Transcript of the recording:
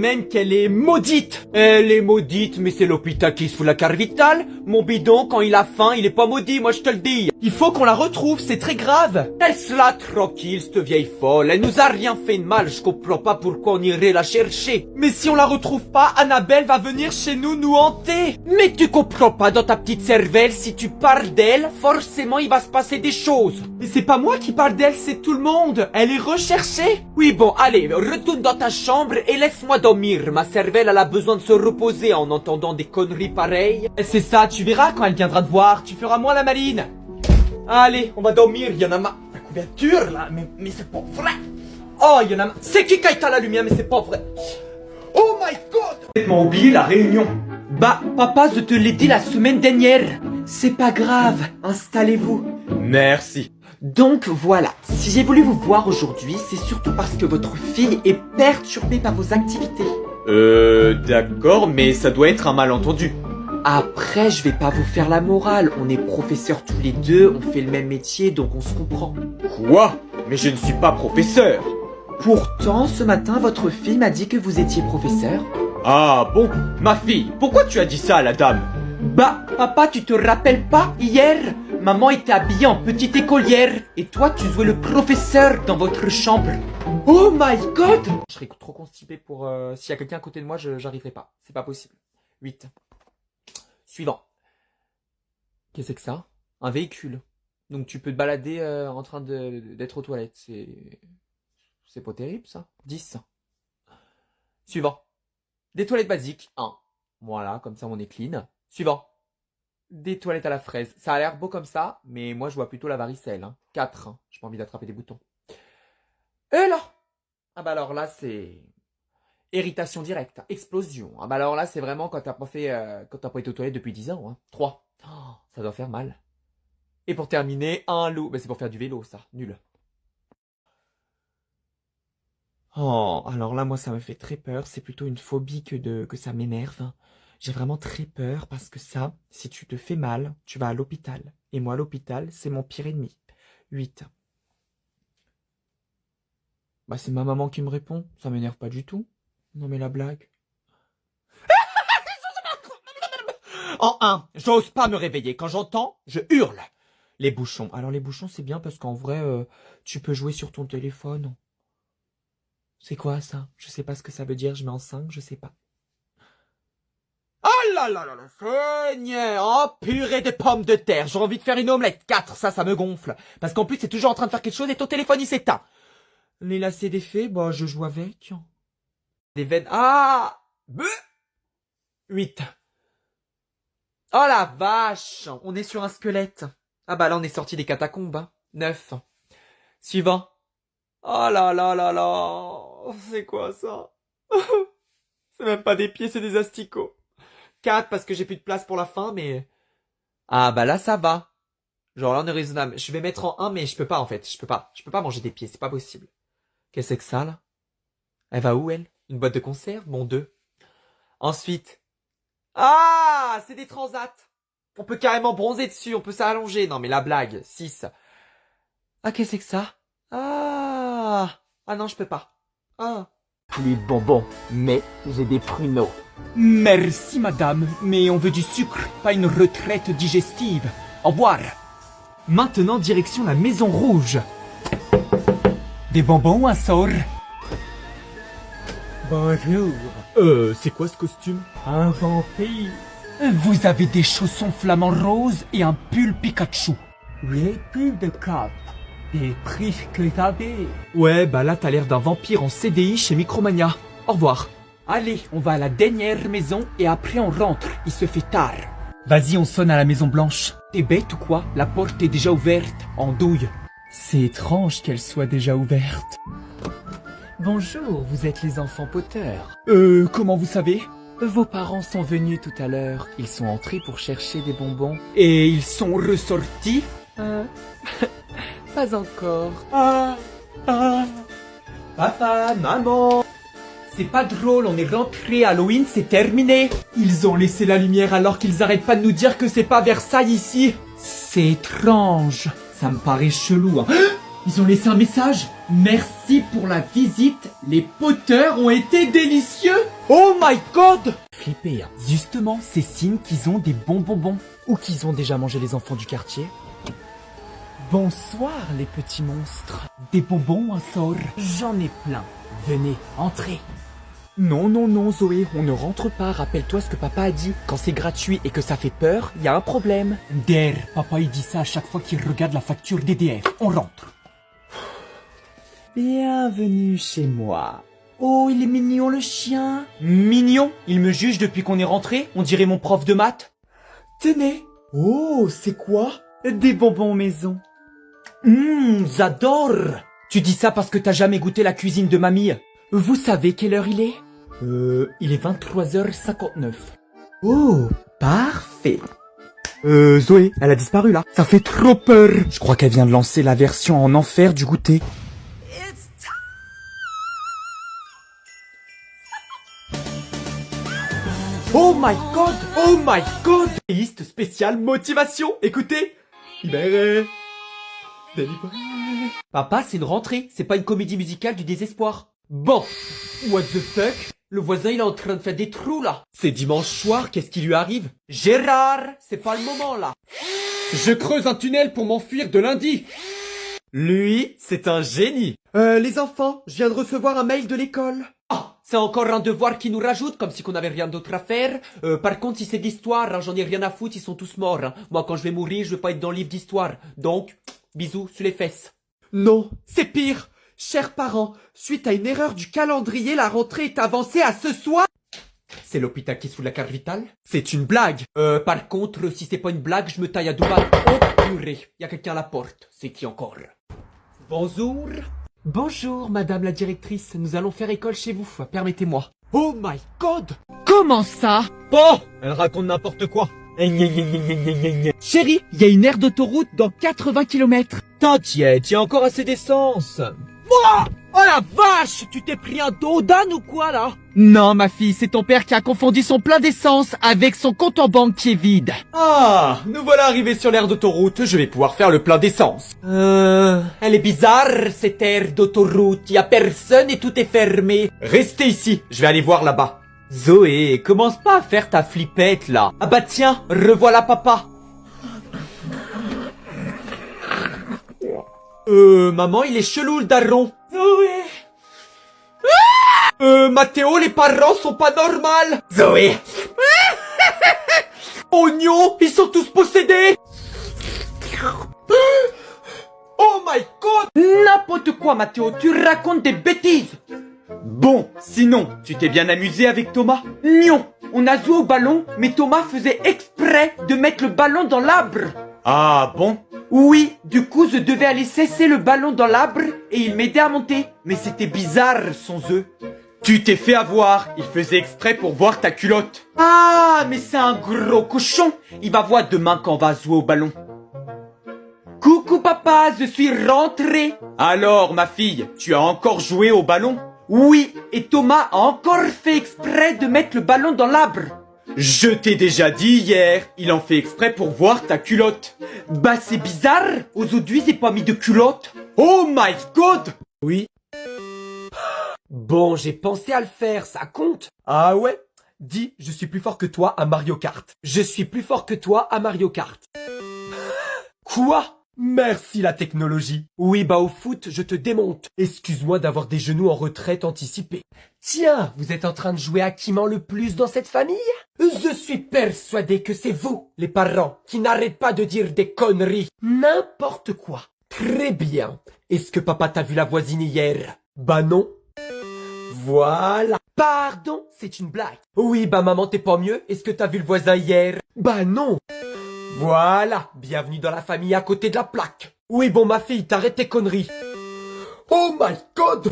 même qu'elle est maudite. Elle est maudite, mais c'est l'hôpital qui se fout la carte vitale. Mon bidon, quand il a faim, il est pas maudit, moi je te le dis. Il faut qu'on la retrouve, c'est très grave. Laisse-la tranquille, cette vieille folle. Elle nous a rien fait de mal, je comprends pas pourquoi on irait la chercher. Mais si on la retrouve pas, Annabelle va venir chez nous hanter. Mais tu comprends pas dans ta petite cervelle, si tu parles d'elle, forcément il va se passer des choses. Mais c'est pas moi qui parle d'elle, c'est tout le monde. Elle est recherchée. Oui bon, allez, retourne dans ta chambre et laisse-moi dormir. Ma cervelle, elle a besoin de se reposer en entendant des conneries pareilles. C'est ça, tu verras quand elle viendra te voir, tu feras moins la maline. Allez, on va dormir, il y en a ma... La couverture, là, mais c'est pas vrai. Oh, il y en a ma... C'est qui a éteint la lumière, mais c'est pas vrai. Oh my god. J'ai complètement oublié la réunion. Bah, papa, je te l'ai dit la semaine dernière. C'est pas grave, installez-vous. Merci. Donc voilà, si j'ai voulu vous voir aujourd'hui, c'est surtout parce que votre fille est perturbée par vos activités. D'accord, mais ça doit être un malentendu. Après, je vais pas vous faire la morale, on est professeurs tous les deux, on fait le même métier, donc on se comprend. Quoi? Mais je ne suis pas professeur. Pourtant, ce matin, votre fille m'a dit que vous étiez professeur. Ah bon? Ma fille, pourquoi tu as dit ça à la dame? Bah, papa, tu te rappelles pas, hier, maman était habillée en petite écolière, et toi, tu jouais le professeur dans votre chambre. Oh my god! Je serais trop constipé pour... S'il y a quelqu'un à côté de moi, j'arriverai pas. C'est pas possible. 8. Suivant. Qu'est-ce que c'est que ça? Un véhicule. Donc tu peux te balader en train d'être aux toilettes. C'est pas terrible ça. 10. Suivant. Des toilettes basiques. 1. Voilà, comme ça on est clean. Suivant. Des toilettes à la fraise. Ça a l'air beau comme ça, mais moi je vois plutôt la varicelle. 4. J'ai pas envie d'attraper des boutons. Et là? Ah bah alors là c'est... Irritation directe, explosion. Ah bah alors là, c'est vraiment quand t'as pas fait, quand t'as pas été aux toilettes depuis 10 ans. 3. Oh, ça doit faire mal. Et pour terminer, un loup. Bah c'est pour faire du vélo, ça. Nul. Oh, alors là, moi, ça me fait très peur. C'est plutôt une phobie que ça m'énerve. J'ai vraiment très peur parce que ça, si tu te fais mal, tu vas à l'hôpital. Et moi, l'hôpital, c'est mon pire ennemi. 8. Bah c'est ma maman qui me répond. Ça m'énerve pas du tout. Non mais la blague. En 1, j'ose pas me réveiller. Quand j'entends, je hurle. Les bouchons. Alors les bouchons c'est bien parce qu'en vrai, tu peux jouer sur ton téléphone. C'est quoi ça? Je sais pas ce que ça veut dire, je mets en 5, je sais pas. Oh là là là là, Seigneur! Oh purée de pommes de terre, j'ai envie de faire une omelette. 4, ça me gonfle. Parce qu'en plus c'est toujours en train de faire quelque chose et ton téléphone il s'éteint. Les lacets défaits, bah je joue avec. Des veines. Ah! 8. Oh la vache! On est sur un squelette. Ah bah là on est sorti des catacombes. 9. Suivant. Oh là là là là! C'est quoi ça? C'est même pas des pieds, c'est des asticots. 4 parce que j'ai plus de place pour la fin, mais... Ah bah là ça va. Genre là on est raisonnable. Je vais mettre en 1 mais je peux pas en fait. Je peux pas manger des pieds, c'est pas possible. Qu'est-ce que c'est que ça là? Elle va où elle? Une boîte de conserve? Bon 2. Ensuite. Ah! C'est des transats. On peut carrément bronzer dessus, on peut s'allonger. Non mais la blague. 6. Ah qu'est-ce que c'est que ça? Ah! Ah non je peux pas. Ah! Plus de bonbons, mais j'ai des pruneaux. Merci madame, mais on veut du sucre, pas une retraite digestive. Au revoir. Maintenant direction la Maison Rouge. Des bonbons ou un sort? Bonjour. C'est quoi ce costume? Un vampire. Vous avez des chaussons flamants roses et un pull Pikachu. Les pulls de cap. Des prix que t'avais. Ouais, bah là t'as l'air d'un vampire en CDI chez Micromania. Au revoir. Allez, on va à la dernière maison et après on rentre. Il se fait tard. Vas-y, on sonne à la Maison Blanche. T'es bête ou quoi? La porte est déjà ouverte. En douille. C'est étrange qu'elle soit déjà ouverte. Bonjour, vous êtes les enfants Potter. Comment vous savez? Vos parents sont venus tout à l'heure. Ils sont entrés pour chercher des bonbons. Et ils sont ressortis? Pas encore. Papa, maman. C'est pas drôle, on est rentré, Halloween, c'est terminé. Ils ont laissé la lumière alors qu'ils arrêtent pas de nous dire que c'est pas Versailles ici. C'est étrange. Ça me paraît chelou. Ils ont laissé un message. Merci pour la visite. Les Potter ont été délicieux. Oh my god! Flippé, hein. Justement, c'est signe qu'ils ont des bons bonbons. Ou qu'ils ont déjà mangé les enfants du quartier. Bonsoir les petits monstres. Des bonbons un sort? J'en ai plein. Venez, entrez. Non, non, non Zoé, on ne rentre pas. Rappelle-toi ce que papa a dit. Quand c'est gratuit et que ça fait peur, il y a un problème. Der, papa il dit ça à chaque fois qu'il regarde la facture d'EDF. On rentre. Bienvenue chez moi. Oh, il est mignon le chien. Mignon? Il me juge depuis qu'on est rentré? On dirait mon prof de maths. Tenez. Oh, c'est quoi? Des bonbons maison. J'adore. Tu dis ça parce que t'as jamais goûté la cuisine de mamie. Vous savez quelle heure il est? Il est 23h59. Oh, parfait. Zoé, elle a disparu là. Ça fait trop peur. Je crois qu'elle vient de lancer la version en enfer du goûter. Oh my god! Oh my god! Liste spéciale motivation. Écoutez. Libéré. Délivré. Papa, c'est une rentrée. C'est pas une comédie musicale du désespoir. Bon. What the fuck? Le voisin, il est en train de faire des trous, là. C'est dimanche soir, qu'est-ce qui lui arrive? Gérard, c'est pas le moment, là. Je creuse un tunnel pour m'enfuir de lundi. Lui, c'est un génie. Les enfants, je viens de recevoir un mail de l'école. Ah, c'est encore un devoir qui nous rajoute, comme si qu'on avait rien d'autre à faire. Par contre, si c'est d'histoire, hein, j'en ai rien à foutre, ils sont tous morts. Hein. Moi, quand je vais mourir, je veux pas être dans le livre d'histoire. Donc, bisous sur les fesses. Non, c'est pire. Chers parents, suite à une erreur du calendrier, la rentrée est avancée à ce soir. C'est l'hôpital qui se fout de la carte vitale? C'est une blague. Par contre, si c'est pas une blague, je me taille à 2 balles. Oh purée, y a quelqu'un à la porte. C'est qui encore? Bonjour. Bonjour, madame la directrice. Nous allons faire école chez vous. Permettez-moi. Oh my god! Comment ça? Bon, elle raconte n'importe quoi. Chérie, il y a une aire d'autoroute dans 80 km. T'inquiète, il y a encore assez d'essence. Oh la vache! Tu t'es pris un dos d'âne ou quoi là? Non ma fille, c'est ton père qui a confondu son plein d'essence avec son compte en banque qui est vide. Ah, nous voilà arrivés sur l'aire d'autoroute, je vais pouvoir faire le plein d'essence. Elle est bizarre cette aire d'autoroute, y a personne et tout est fermé. Restez ici, je vais aller voir là-bas. Zoé, commence pas à faire ta flippette là. Ah bah tiens, revoilà papa. Maman, il est chelou le daron. Zoé. Mathéo, les parents sont pas normaux. Zoé. Oignon, ils sont tous possédés. Oh my god. N'importe quoi, Mathéo, tu racontes des bêtises. Bon, sinon, tu t'es bien amusé avec Thomas? Non, on a joué au ballon, mais Thomas faisait exprès de mettre le ballon dans l'arbre. Ah bon? Oui, du coup je devais aller cesser le ballon dans l'arbre et il m'aidait à monter. Mais c'était bizarre son œuf. Tu t'es fait avoir, il faisait exprès pour voir ta culotte. Ah, mais c'est un gros cochon. Il va voir demain quand on va jouer au ballon. Coucou papa, je suis rentré. Alors ma fille, tu as encore joué au ballon? Oui, et Thomas a encore fait exprès de mettre le ballon dans l'arbre. Je t'ai déjà dit hier, il en fait exprès pour voir ta culotte. Bah c'est bizarre, aujourd'hui j'ai pas mis de culotte. Oh my god. Oui. Bon, j'ai pensé à le faire, ça compte? Ah ouais? Dis, je suis plus fort que toi à Mario Kart. Je suis plus fort que toi à Mario Kart. Quoi? Merci la technologie. Oui, bah au foot, je te démonte. Excuse-moi d'avoir des genoux en retraite anticipée. Tiens, vous êtes en train de jouer à qui ment le plus dans cette famille? Je suis persuadé que c'est vous, les parents, qui n'arrêtent pas de dire des conneries. N'importe quoi. Très bien. Est-ce que papa t'a vu la voisine hier? Bah non. Voilà. Pardon, c'est une blague. Oui, bah maman, t'es pas mieux? Est-ce que t'as vu le voisin hier? Bah non. Voilà, bienvenue dans la famille à côté de la plaque. Oui, bon ma fille, t'arrêtes tes conneries. Oh my god.